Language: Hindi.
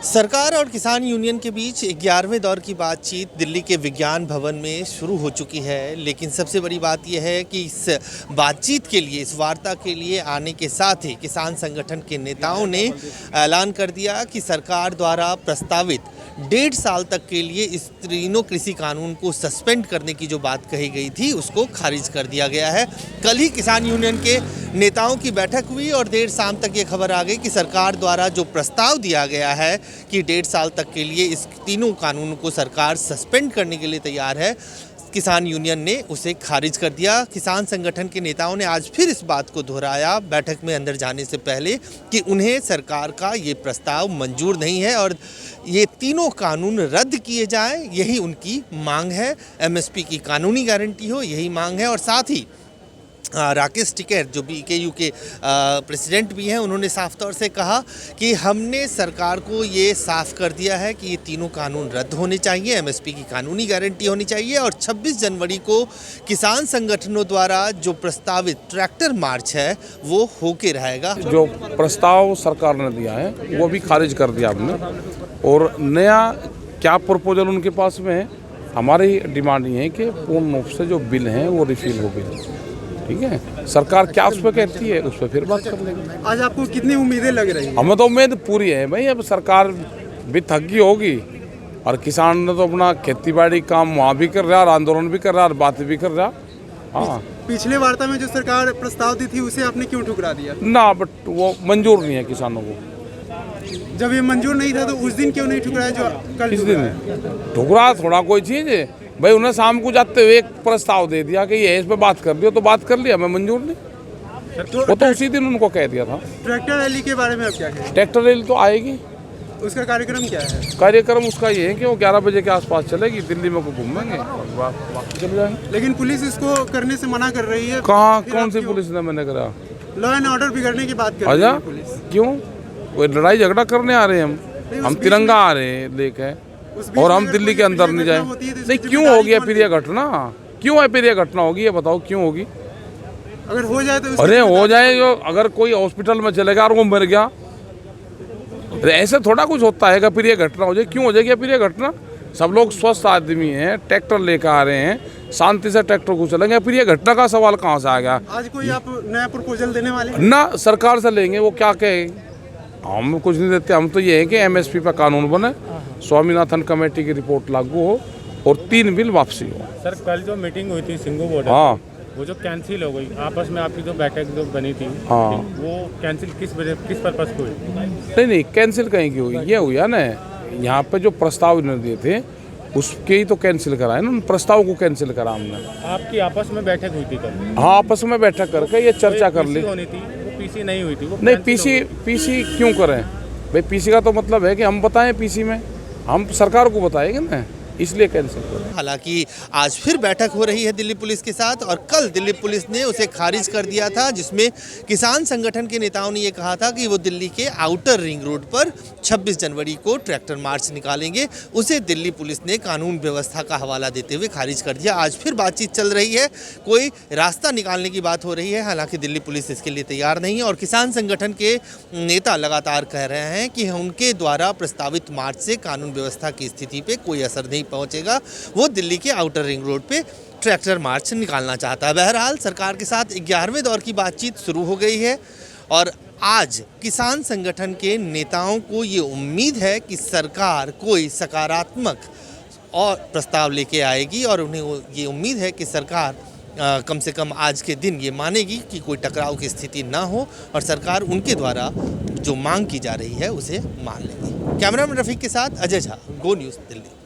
सरकार और किसान यूनियन के बीच 11वें दौर की बातचीत दिल्ली के विज्ञान भवन में शुरू हो चुकी है। लेकिन सबसे बड़ी बात यह है कि इस बातचीत के लिए, इस वार्ता के लिए आने के साथ ही किसान संगठन के नेताओं ने ऐलान कर दिया कि सरकार द्वारा प्रस्तावित 1.5 साल तक के लिए इस तीनों कृषि कानून को सस्पेंड करने की जो बात कही गई थी उसको खारिज कर दिया गया है। कल ही किसान यूनियन के नेताओं की बैठक हुई और देर शाम तक ये खबर आ गई कि सरकार द्वारा जो प्रस्ताव दिया गया है कि 1.5 साल तक के लिए इस तीनों कानूनों को सरकार सस्पेंड करने के लिए तैयार है, किसान यूनियन ने उसे खारिज कर दिया। किसान संगठन के नेताओं ने आज फिर इस बात को दोहराया बैठक में अंदर जाने से पहले कि उन्हें सरकार का ये प्रस्ताव मंजूर नहीं है और ये तीनों कानून रद्द किए जाएं, यही उनकी मांग है। एमएसपी की कानूनी गारंटी हो, यही मांग है। और साथ ही राकेश टिकैत जो बीकेयू के प्रेसिडेंट भी हैं, उन्होंने साफ तौर से कहा कि हमने सरकार को ये साफ कर दिया है कि ये तीनों कानून रद्द होने चाहिए, एमएसपी की कानूनी गारंटी होनी चाहिए और 26 जनवरी को किसान संगठनों द्वारा जो प्रस्तावित ट्रैक्टर मार्च है वो होके रहेगा। जो प्रस्ताव सरकार ने दिया है वो भी खारिज कर दिया हमने और नया क्या प्रपोजल उनके पास में है। हमारी डिमांड ये है कि पूर्ण रूप से जो बिल हैं वो रिफिल हो गई। ठीक है, सरकार क्या उस पर कहती है उस पर फिर बात कर लेंगे। आज आपको कितनी उम्मीदें लग रही हैं? हमें तो उम्मीद पूरी है भाई। अब सरकार भी थक गई होगी और किसान ने तो अपना खेती बाड़ी काम वहाँ भी कर रहा है और आंदोलन भी कर रहा है और बात भी कर रहा। हाँ, पिछले वार्ता में जो सरकार प्रस्ताव दी थी उसे आपने क्यों ठुकरा दिया? ना, बट वो मंजूर नहीं है किसानों को। जब ये मंजूर नहीं था तो उस दिन क्यों नहीं ठुकराया जो कल किस दिन ठुकरा? थोड़ा कोई चीज़ है भाई। उन्हें शाम को जाते हुए एक प्रस्ताव दे दिया कि ये इस पे बात कर दियो, तो बात कर लिया, मैं मंजूर नहीं। वो तो उसी दिन उनको कह दिया था। ट्रैक्टर रैली के बारे में आप क्या कहें? ट्रैक्टर रैली तो आएगी। उसका कार्यक्रम क्या है? कार्यक्रम उसका ये है कि वो 11 बजे के आसपास चलेगी, दिल्ली में को घूमेंगे बाकी चले जाएंगे। लेकिन पुलिस इसको करने से मना कर रही है। कहाँ, कौन सी पुलिस ने मैंने करा? लॉ एंड ऑर्डर बिगड़ने की बात कर रही है पुलिस। क्यों? कोई लड़ाई झगड़ा करने आ रहे हैं? हम तिरंगा आ रहे हैं लेके और हम दिल्ली के अंदर नहीं जाए। नहीं, क्यों हो गया फिर ये घटना? क्यों है फिर ये घटना होगी? ये बताओ क्यों होगी? अगर हो जाए तो अरे हो जाए, जो अगर कोई हॉस्पिटल में चलेगा और वो मर गया, ऐसे थोड़ा कुछ होता है फिर ये घटना हो जाए। क्यों हो जाएगी फिर ये घटना? सब लोग स्वस्थ आदमी हैं, ट्रैक्टर लेकर आ रहे हैं, शांति से ट्रैक्टर को चलेंगे, फिर ये घटना का सवाल कहाँ से आ गया? आज कोई आप नया प्रपोजल देने वाले? ना, सरकार से लेंगे, वो क्या कहे। हम कुछ नहीं देते। हम तो ये है कि एमएसपी पर कानून बने, स्वामीनाथन कमेटी की रिपोर्ट लागू हो और 3 बिल वापसी हो। सर, कल जो मीटिंग हुई थी सिंगू बॉर्डर, हाँ, वो जो कैंसिल हो गई, आपस में आपकी जो बैठक जो बनी थी, हाँ, वो कैंसिल किस पर्पस को हुई? नहीं, कैंसिल कहीं की हुई? ये हुई है ना, यहाँ पे जो प्रस्ताव इन्होंने दिए थे उसके ही तो कैंसिल कराए ना, प्रस्ताव को कैंसिल करा हमने। आपकी आपस में बैठक हुई थी कल? हाँ, आपस में बैठक करके ये चर्चा कर ली। होनी थी, वो पीसी नहीं हुई थी। वो नहीं, पीसी क्यों करें भाई? पीसी का तो मतलब है कि हम बताएं, पीसी में हम सरकार को बताएंगे ना, इसलिए कैंसिल करें। हालांकि आज फिर बैठक हो रही है दिल्ली पुलिस के साथ और कल दिल्ली पुलिस ने उसे खारिज कर दिया था, जिसमें किसान संगठन के नेताओं ने ये कहा था कि वो दिल्ली के आउटर रिंग रोड पर 26 जनवरी को ट्रैक्टर मार्च निकालेंगे। उसे दिल्ली पुलिस ने कानून व्यवस्था का हवाला देते हुए खारिज कर दिया। आज फिर बातचीत चल रही है, कोई रास्ता निकालने की बात हो रही है। हालांकि दिल्ली पुलिस इसके लिए तैयार नहीं है और किसान संगठन के नेता लगातार कह रहे हैं कि उनके द्वारा प्रस्तावित मार्च से कानून व्यवस्था की स्थिति पर कोई असर नहीं पहुंचेगा। वो दिल्ली के आउटर रिंग रोड पे ट्रैक्टर मार्च निकालना चाहता है। बहरहाल सरकार के साथ 11वें दौर की बातचीत शुरू हो गई है और आज किसान संगठन के नेताओं को ये उम्मीद है कि सरकार कोई सकारात्मक और प्रस्ताव लेके आएगी और उन्हें ये उम्मीद है कि सरकार कम से कम आज के दिन ये मानेगी कि कोई टकराव की स्थिति ना हो और सरकार उनके द्वारा जो मांग की जा रही है उसे मान लेगी। कैमरामैन रफीक के साथ अजय झा, गो न्यूज़, दिल्ली।